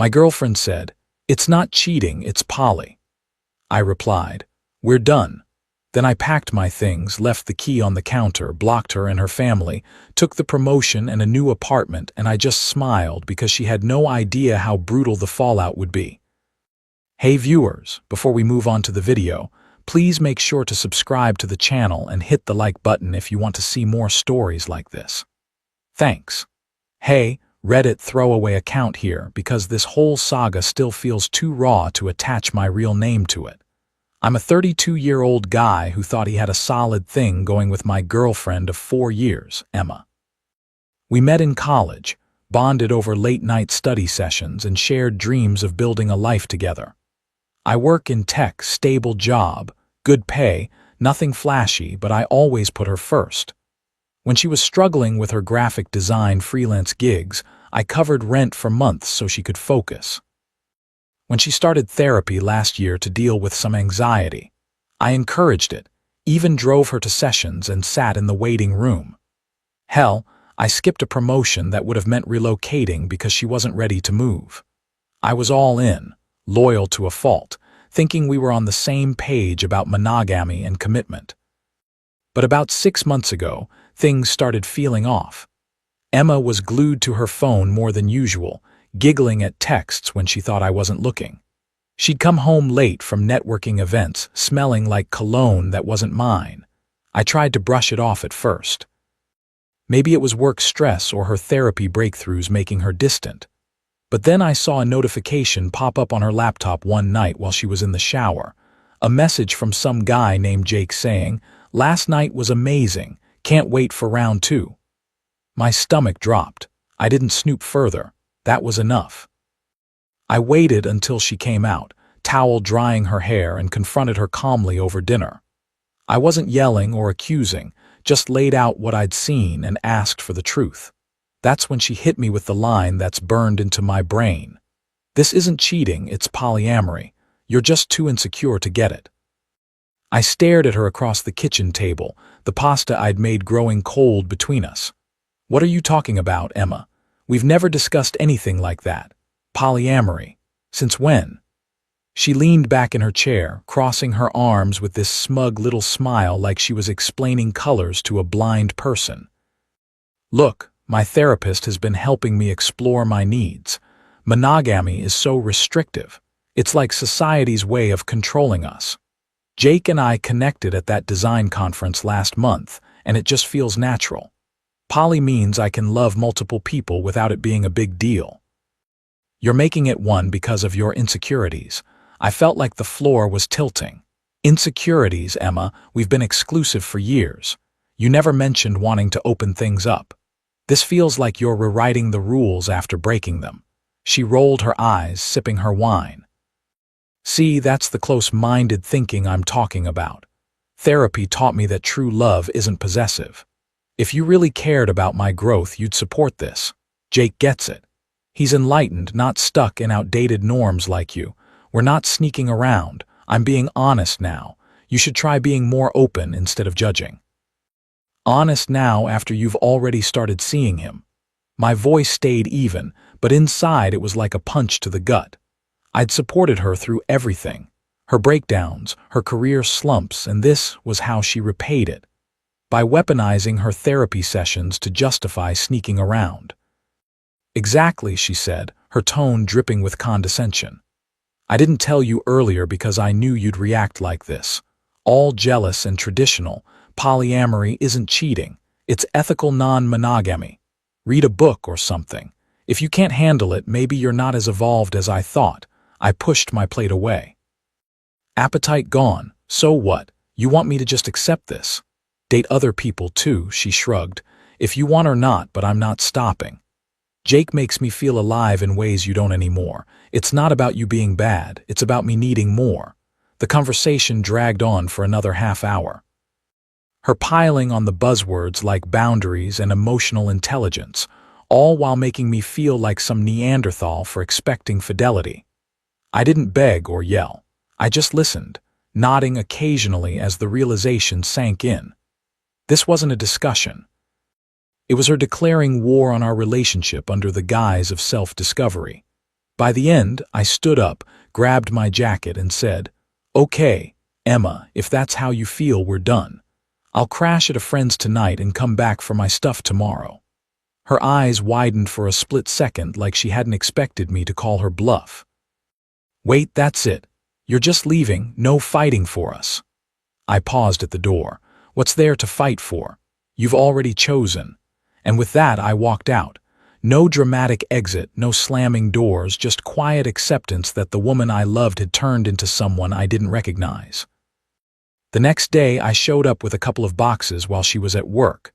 My girlfriend said, "It's not cheating, it's poly." I replied, "We're done." Then I packed my things, left the key on the counter, blocked her and her family, took the promotion and a new apartment, and I just smiled because she had no idea how brutal the fallout would be. Hey viewers, before we move on to the video, please make sure to subscribe to the channel and hit the like button if you want to see more stories like this. Thanks. Hey, Reddit throwaway account here because this whole saga still feels too raw to attach my real name to it. I'm a 32-year-old guy who thought he had a solid thing going with my girlfriend of 4 years, Emma. We met in college, bonded over late-night study sessions, and shared dreams of building a life together. I work in tech, stable job, good pay, nothing flashy, but I always put her first. When she was struggling with her graphic design freelance gigs, I covered rent for months so she could focus. When she started therapy last year to deal with some anxiety, I encouraged it, even drove her to sessions and sat in the waiting room. Hell, I skipped a promotion that would have meant relocating because she wasn't ready to move. I was all in, loyal to a fault, thinking we were on the same page about monogamy and commitment. But about 6 months ago, things started feeling off. Emma was glued to her phone more than usual, giggling at texts when she thought I wasn't looking. She'd come home late from networking events, smelling like cologne that wasn't mine. I tried to brush it off at first. Maybe it was work stress or her therapy breakthroughs making her distant. But then I saw a notification pop up on her laptop one night while she was in the shower. A message from some guy named Jake saying, "Last night was amazing, can't wait for round 2." My stomach dropped. I didn't snoop further. That was enough. I waited until she came out, towel drying her hair, and confronted her calmly over dinner. I wasn't yelling or accusing, just laid out what I'd seen and asked for the truth. That's when she hit me with the line that's burned into my brain. "This isn't cheating, it's polyamory. You're just too insecure to get it." I stared at her across the kitchen table, the pasta I'd made growing cold between us. "What are you talking about, Emma? We've never discussed anything like that. Polyamory. Since when?" She leaned back in her chair, crossing her arms with this smug little smile like she was explaining colors to a blind person. "Look, my therapist has been helping me explore my needs. Monogamy is so restrictive. It's like society's way of controlling us. Jake and I connected at that design conference last month, and it just feels natural. Poly means I can love multiple people without it being a big deal. You're making it one because of your insecurities." I felt like the floor was tilting. "Insecurities, Emma, we've been exclusive for years. You never mentioned wanting to open things up. This feels like you're rewriting the rules after breaking them." She rolled her eyes, sipping her wine. "See, that's the close-minded thinking I'm talking about. Therapy taught me that true love isn't possessive. If you really cared about my growth, you'd support this. Jake gets it. He's enlightened, not stuck in outdated norms like you. We're not sneaking around. I'm being honest now. You should try being more open instead of judging." Honest now after you've already started seeing him. My voice stayed even, but inside it was like a punch to the gut. I'd supported her through everything. Her breakdowns, her career slumps, and this was how she repaid it. By weaponizing her therapy sessions to justify sneaking around. "Exactly," she said, her tone dripping with condescension. "I didn't tell you earlier because I knew you'd react like this. All jealous and traditional, polyamory isn't cheating. It's ethical non-monogamy. Read a book or something. If you can't handle it, maybe you're not as evolved as I thought." I pushed my plate away. "Appetite gone. So what? You want me to just accept this? Date other people too," she shrugged. "If you want or not, but I'm not stopping. Jake makes me feel alive in ways you don't anymore. It's not about you being bad, it's about me needing more." The conversation dragged on for another half hour. Her piling on the buzzwords like boundaries and emotional intelligence, all while making me feel like some Neanderthal for expecting fidelity. I didn't beg or yell. I just listened, nodding occasionally as the realization sank in. This wasn't a discussion. It was her declaring war on our relationship under the guise of self-discovery. By the end, I stood up, grabbed my jacket, and said, "Okay, Emma, if that's how you feel, we're done. I'll crash at a friend's tonight and come back for my stuff tomorrow." Her eyes widened for a split second, like she hadn't expected me to call her bluff. "Wait, that's it. You're just leaving, no fighting for us." I paused at the door. "What's there to fight for? You've already chosen." And with that, I walked out. No dramatic exit, no slamming doors, just quiet acceptance that the woman I loved had turned into someone I didn't recognize. The next day, I showed up with a couple of boxes while she was at work.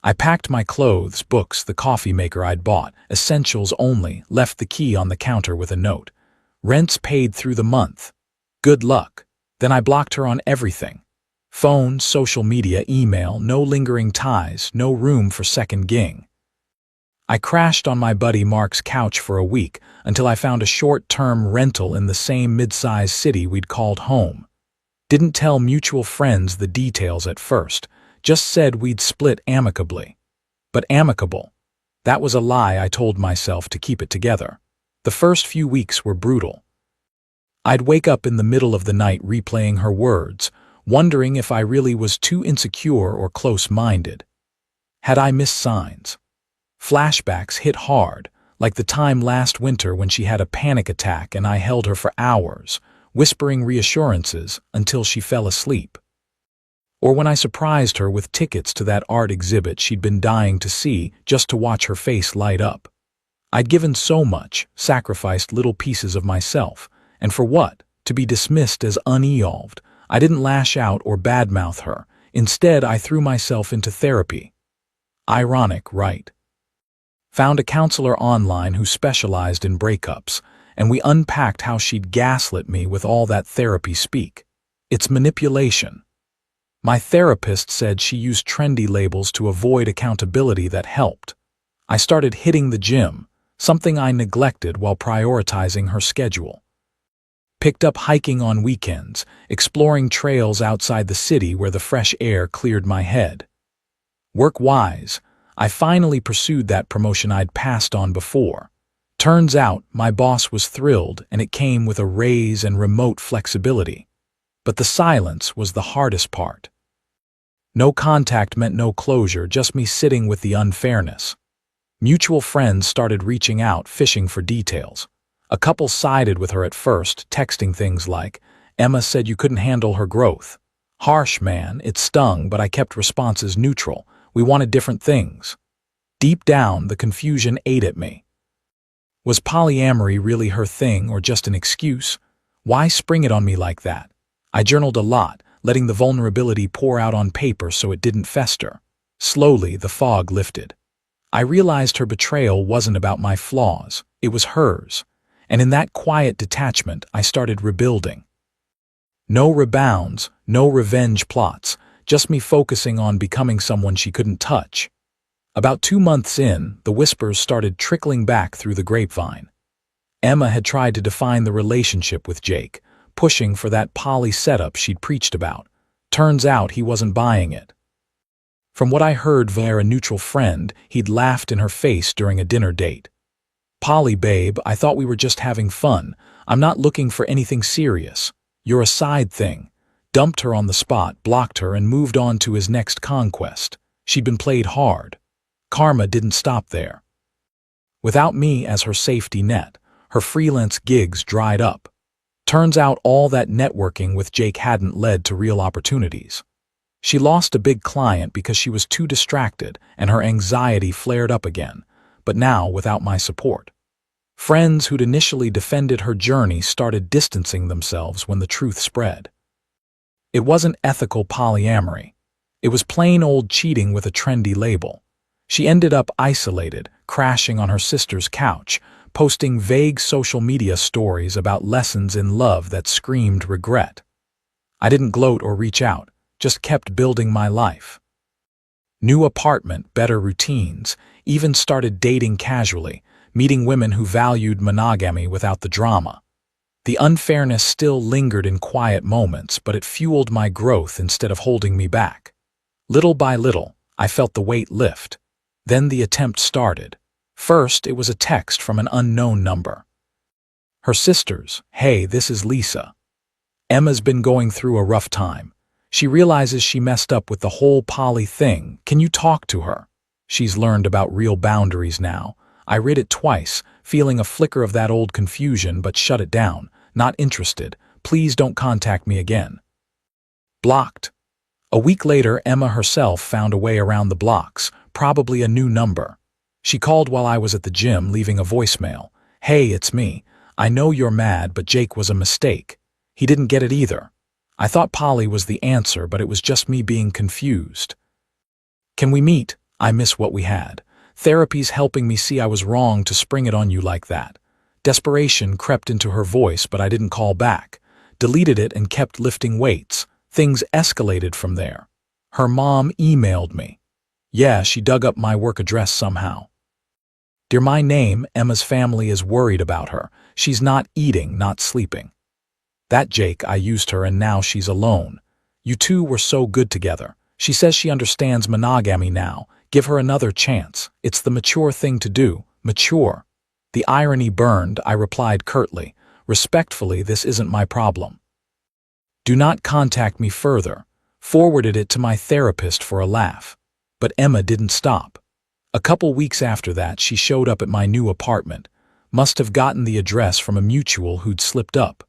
I packed my clothes, books, the coffee maker I'd bought, essentials only, left the key on the counter with a note. "Rent's paid through the month. Good luck." Then I blocked her on everything. Phone, social media, email, no lingering ties, no room for second ging. I crashed on my buddy Mark's couch for a week until I found a short-term rental in the same mid-sized city we'd called home. Didn't tell mutual friends the details at first, just said we'd split amicably. But amicable, that was a lie I told myself to keep it together. The first few weeks were brutal. I'd wake up in the middle of the night replaying her words, wondering if I really was too insecure or close-minded. Had I missed signs? Flashbacks hit hard, like the time last winter when she had a panic attack and I held her for hours, whispering reassurances until she fell asleep. Or when I surprised her with tickets to that art exhibit she'd been dying to see just to watch her face light up. I'd given so much, sacrificed little pieces of myself, and for what? To be dismissed as unevolved. I didn't lash out or badmouth her. Instead, I threw myself into therapy. Ironic, right? Found a counselor online who specialized in breakups, and we unpacked how she'd gaslit me with all that therapy speak. It's manipulation. My therapist said she used trendy labels to avoid accountability that helped. I started hitting the gym, something I neglected while prioritizing her schedule. Picked up hiking on weekends, exploring trails outside the city where the fresh air cleared my head. Work-wise, I finally pursued that promotion I'd passed on before. Turns out, my boss was thrilled, and it came with a raise and remote flexibility. But the silence was the hardest part. No contact meant no closure, just me sitting with the unfairness. Mutual friends started reaching out, fishing for details. A couple sided with her at first, texting things like, "Emma said you couldn't handle her growth." Harsh, man, it stung, but I kept responses neutral. We wanted different things. Deep down, the confusion ate at me. Was polyamory really her thing or just an excuse? Why spring it on me like that? I journaled a lot, letting the vulnerability pour out on paper so it didn't fester. Slowly, the fog lifted. I realized her betrayal wasn't about my flaws, it was hers. And in that quiet detachment, I started rebuilding. No rebounds, no revenge plots, just me focusing on becoming someone she couldn't touch. About 2 months in, the whispers started trickling back through the grapevine. Emma had tried to define the relationship with Jake, pushing for that poly setup she'd preached about. Turns out he wasn't buying it. From what I heard via a neutral friend, he'd laughed in her face during a dinner date. "Poly, babe, I thought we were just having fun. I'm not looking for anything serious. You're a side thing." Dumped her on the spot, blocked her, and moved on to his next conquest. She'd been played hard. Karma didn't stop there. Without me as her safety net, her freelance gigs dried up. Turns out all that networking with Jake hadn't led to real opportunities. She lost a big client because she was too distracted, and her anxiety flared up again, but now without my support. Friends who'd initially defended her journey started distancing themselves when the truth spread. It wasn't ethical polyamory. It was plain old cheating with a trendy label. She ended up isolated, crashing on her sister's couch, posting vague social media stories about lessons in love that screamed regret. I didn't gloat or reach out, just kept building my life. New apartment, better routines, even started dating casually, meeting women who valued monogamy without the drama. The unfairness still lingered in quiet moments, but it fueled my growth instead of holding me back. Little by little, I felt the weight lift. Then the attempt started. First, it was a text from an unknown number. Her sisters, "Hey, this is Lisa. Emma's been going through a rough time. She realizes she messed up with the whole poly thing. Can you talk to her? She's learned about real boundaries now." I read it twice, feeling a flicker of that old confusion, but shut it down. "Not interested. Please don't contact me again." Blocked. A week later, Emma herself found a way around the blocks, probably a new number. She called while I was at the gym, leaving a voicemail. "Hey, it's me. I know you're mad, but Jake was a mistake. He didn't get it either. I thought poly was the answer, but it was just me being confused. Can we meet? I miss what we had. Therapy's helping me see I was wrong to spring it on you like that." Desperation crept into her voice, but I didn't call back. Deleted it and kept lifting weights. Things escalated from there. Her mom emailed me. Yeah, she dug up my work address somehow. "Dear my name, Emma's family is worried about her. She's not eating, not sleeping. That Jake, I used her and now she's alone. You two were so good together. She says she understands monogamy now. Give her another chance. It's the mature thing to do. Mature." The irony burned. I replied curtly. "Respectfully, this isn't my problem. Do not contact me further." Forwarded it to my therapist for a laugh. But Emma didn't stop. A couple weeks after that, she showed up at my new apartment. Must have gotten the address from a mutual who'd slipped up.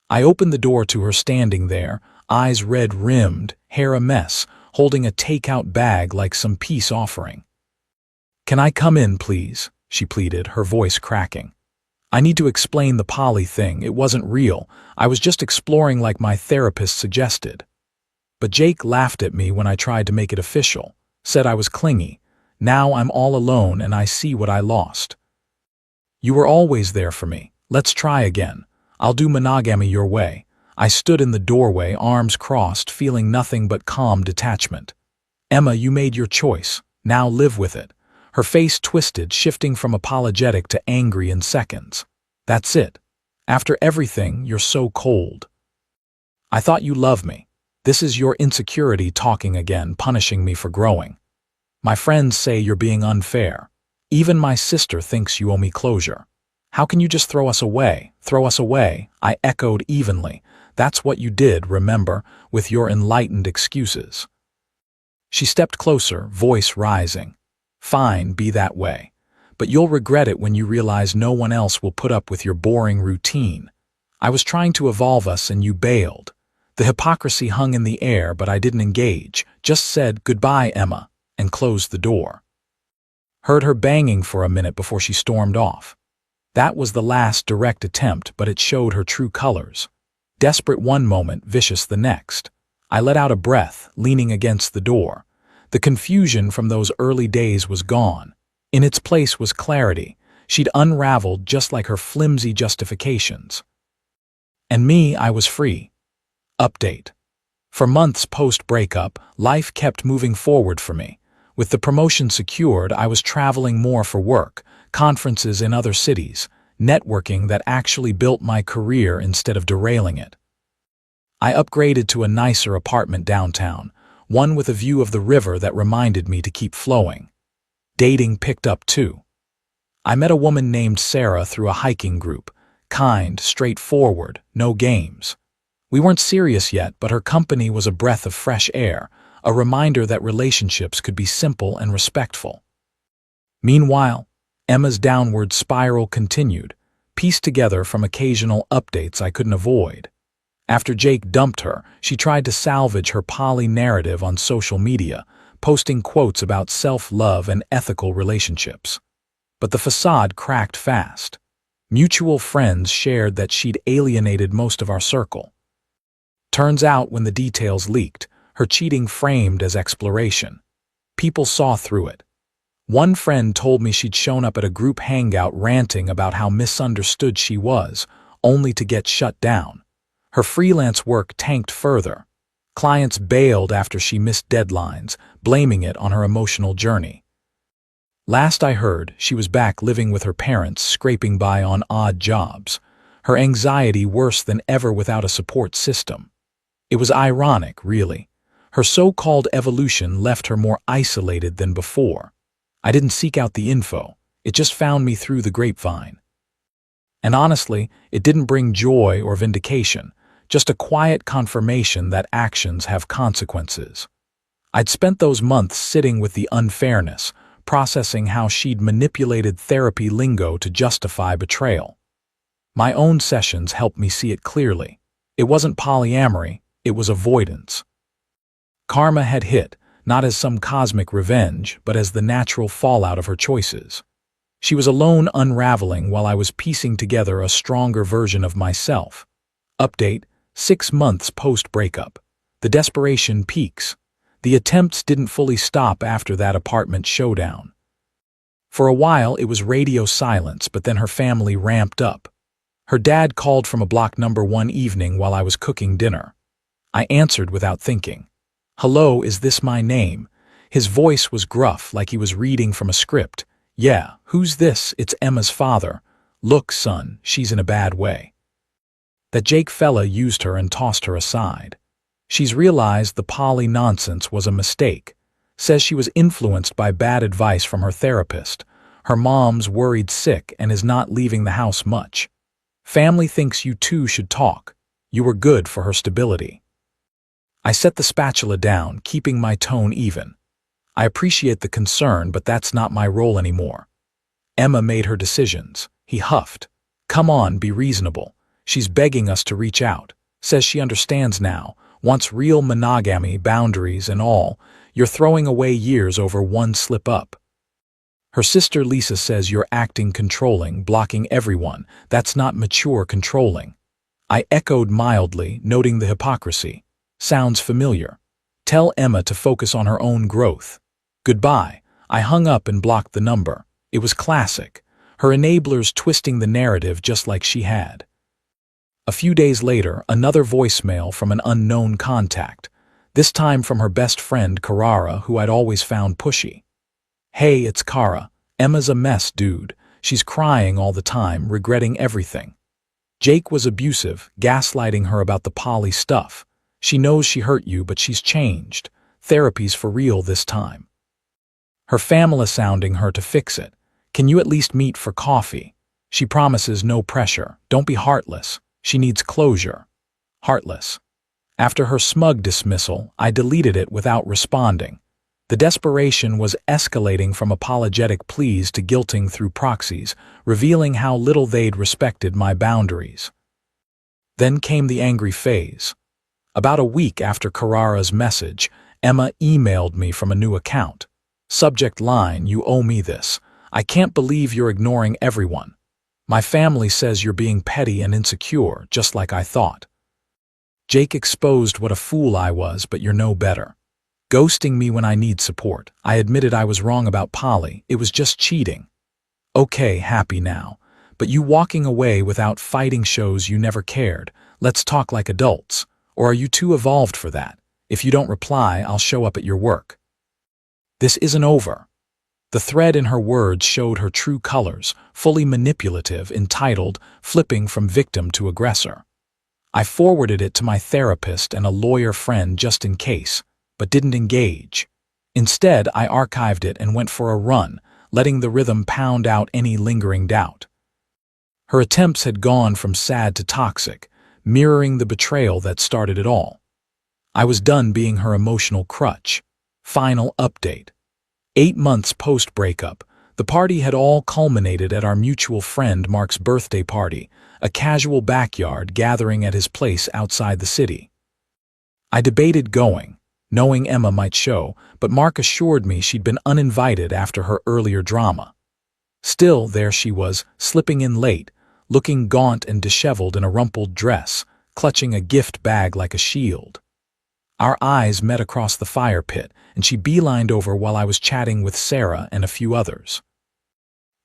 I opened the door to her standing there, eyes red-rimmed, hair a mess, holding a takeout bag like some peace offering. "Can I come in, please?" she pleaded, her voice cracking. "I need to explain the poly thing. It wasn't real. I was just exploring like my therapist suggested." But Jake laughed at me when I tried to make it official, said I was clingy. Now I'm all alone and I see what I lost. "You were always there for me. Let's try again. I'll do monogamy your way." I stood in the doorway, arms crossed, feeling nothing but calm detachment. "Emma, you made your choice. Now live with it." Her face twisted, shifting from apologetic to angry in seconds. "That's it. After everything, you're so cold. I thought you loved me. This is your insecurity talking again, punishing me for growing. My friends say you're being unfair. Even my sister thinks you owe me closure. How can you just throw us away? Throw us away?" I echoed evenly. "That's what you did, remember, with your enlightened excuses." She stepped closer, voice rising. "Fine, be that way. But you'll regret it when you realize no one else will put up with your boring routine. I was trying to evolve us and you bailed." The hypocrisy hung in the air, but I didn't engage, just said, "Goodbye, Emma," and closed the door. Heard her banging for a minute before she stormed off. That was the last direct attempt, but it showed her true colors. Desperate one moment, vicious the next. I let out a breath, leaning against the door. The confusion from those early days was gone. In its place was clarity. She'd unraveled just like her flimsy justifications. And me, I was free. Update. For months post-breakup, life kept moving forward for me. With the promotion secured, I was traveling more for work, conferences in other cities, networking that actually built my career instead of derailing it. I upgraded to a nicer apartment downtown, one with a view of the river that reminded me to keep flowing. Dating picked up too. I met a woman named Sarah through a hiking group, kind, straightforward, no games. We weren't serious yet, but her company was a breath of fresh air, a reminder that relationships could be simple and respectful. Meanwhile, Emma's downward spiral continued, pieced together from occasional updates I couldn't avoid. After Jake dumped her, she tried to salvage her poly narrative on social media, posting quotes about self-love and ethical relationships. But the facade cracked fast. Mutual friends shared that she'd alienated most of our circle. Turns out when the details leaked, her cheating framed as exploration. People saw through it. One friend told me she'd shown up at a group hangout ranting about how misunderstood she was, only to get shut down. Her freelance work tanked further. Clients bailed after she missed deadlines, blaming it on her emotional journey. Last I heard, she was back living with her parents, scraping by on odd jobs. Her anxiety worse than ever without a support system. It was ironic, really. Her so-called evolution left her more isolated than before. I didn't seek out the info. It just found me through the grapevine. And honestly, it didn't bring joy or vindication, just a quiet confirmation that actions have consequences. I'd spent those months sitting with the unfairness, processing how she'd manipulated therapy lingo to justify betrayal. My own sessions helped me see it clearly. It wasn't polyamory, it was avoidance. Karma had hit, not as some cosmic revenge, but as the natural fallout of her choices. She was alone unraveling while I was piecing together a stronger version of myself. Update: 6 months post-breakup. The desperation peaks. The attempts didn't fully stop after that apartment showdown. For a while it was radio silence, but then her family ramped up. Her dad called from a block number one evening while I was cooking dinner. I answered without thinking. "Hello, is this my name?" His voice was gruff, like he was reading from a script. "Yeah, who's this? It's Emma's father. Look, son, she's in a bad way. That Jake fella used her and tossed her aside. She's realized the poly nonsense was a mistake. Says she was influenced by bad advice from her therapist. Her mom's worried sick and is not leaving the house much. Family thinks you two should talk. You were good for her stability." I set the spatula down, keeping my tone even. I appreciate the concern, but that's not my role anymore. Emma made her decisions. He huffed. "Come on, be reasonable. She's begging us to reach out. Says she understands now. Wants real monogamy, boundaries, and all. You're throwing away years over one slip-up. Her sister Lisa says you're acting controlling, blocking everyone. That's not mature controlling." I echoed mildly, noting the hypocrisy. Sounds familiar. Tell Emma to focus on her own growth. Goodbye. I hung up and blocked the number. It was classic. Her enablers twisting the narrative just like she had. A few days later, another voicemail from an unknown contact. This time from her best friend, Carrara, who I'd always found pushy. "Hey, it's Kara. Emma's a mess, dude. She's crying all the time, regretting everything. Jake was abusive, gaslighting her about the poly stuff. She knows she hurt you, but she's changed. Therapy's for real this time. Her family sounding her to fix it. Can you at least meet for coffee? She promises no pressure. Don't be heartless. She needs closure." Heartless. After her smug dismissal, I deleted it without responding. The desperation was escalating from apologetic pleas to guilting through proxies, revealing how little they'd respected my boundaries. Then came the angry phase. About a week after Carrara's message, Emma emailed me from a new account. Subject line: "You owe me this. I can't believe you're ignoring everyone. My family says you're being petty and insecure, just like I thought. Jake exposed what a fool I was, but you're no better. Ghosting me when I need support. I admitted I was wrong about poly. It was just cheating. Okay, happy now. But you walking away without fighting shows you never cared. Let's talk like adults. Or are you too evolved for that? If you don't reply, I'll show up at your work." This isn't over. The thread in her words showed her true colors, fully manipulative, entitled, "Flipping from Victim to Aggressor." I forwarded it to my therapist and a lawyer friend just in case, but didn't engage. Instead, I archived it and went for a run, letting the rhythm pound out any lingering doubt. Her attempts had gone from sad to toxic, mirroring the betrayal that started it all. I was done being her emotional crutch. Final update. 8 months post-breakup, the party had all culminated at our mutual friend Mark's birthday party, a casual backyard gathering at his place outside the city. I debated going, knowing Emma might show, but Mark assured me she'd been uninvited after her earlier drama. Still, there she was, slipping in late, looking gaunt and disheveled in a rumpled dress, clutching a gift bag like a shield. Our eyes met across the fire pit, and she beelined over while I was chatting with Sarah and a few others.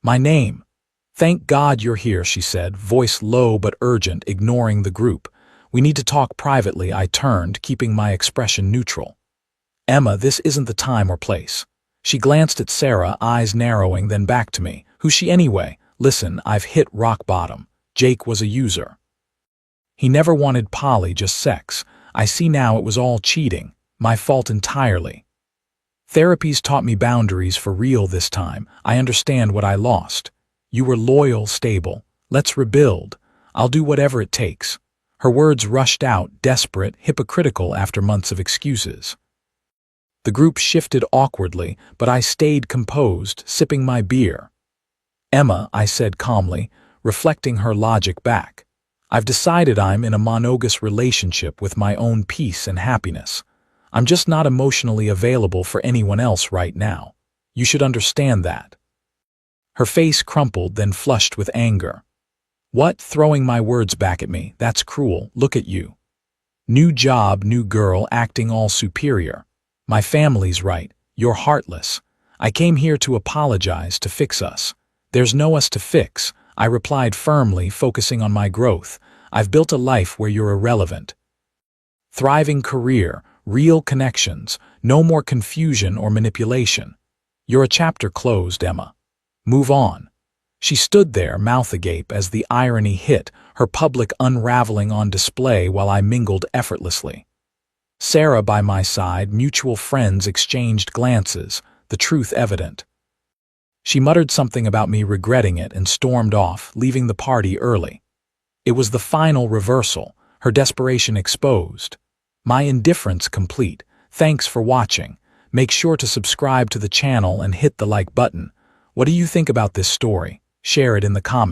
"My name. Thank God you're here," she said, voice low but urgent, ignoring the group. "We need to talk privately," I turned, keeping my expression neutral. "Emma, this isn't the time or place." She glanced at Sarah, eyes narrowing, then back to me. "Who's she anyway? Listen, I've hit rock bottom. Jake was a user. He never wanted poly, just sex. I see now it was all cheating. My fault entirely. Therapy's taught me boundaries for real this time. I understand what I lost. You were loyal, stable. Let's rebuild. I'll do whatever it takes. Her words rushed out, desperate, hypocritical after months of excuses. The group shifted awkwardly, but I stayed composed, sipping my beer. Emma, I said calmly, reflecting her logic back. I've decided I'm in a monogamous relationship with my own peace and happiness. I'm just not emotionally available for anyone else right now. You should understand that. Her face crumpled, then flushed with anger. What? Throwing my words back at me. That's cruel. Look at you. New job, new girl, acting all superior. My family's right. You're heartless. I came here to apologize, to fix us. There's no us to fix, I replied firmly, focusing on my growth. I've built a life where you're irrelevant. Thriving career, real connections, no more confusion or manipulation. You're a chapter closed, Emma. Move on. She stood there, mouth agape, as the irony hit, her public unraveling on display while I mingled effortlessly. Sarah by my side, mutual friends exchanged glances, the truth evident. She muttered something about me regretting it and stormed off, leaving the party early. It was the final reversal, her desperation exposed. My indifference complete. Thanks for watching. Make sure to subscribe to the channel and hit the like button. What do you think about this story? Share it in the comments.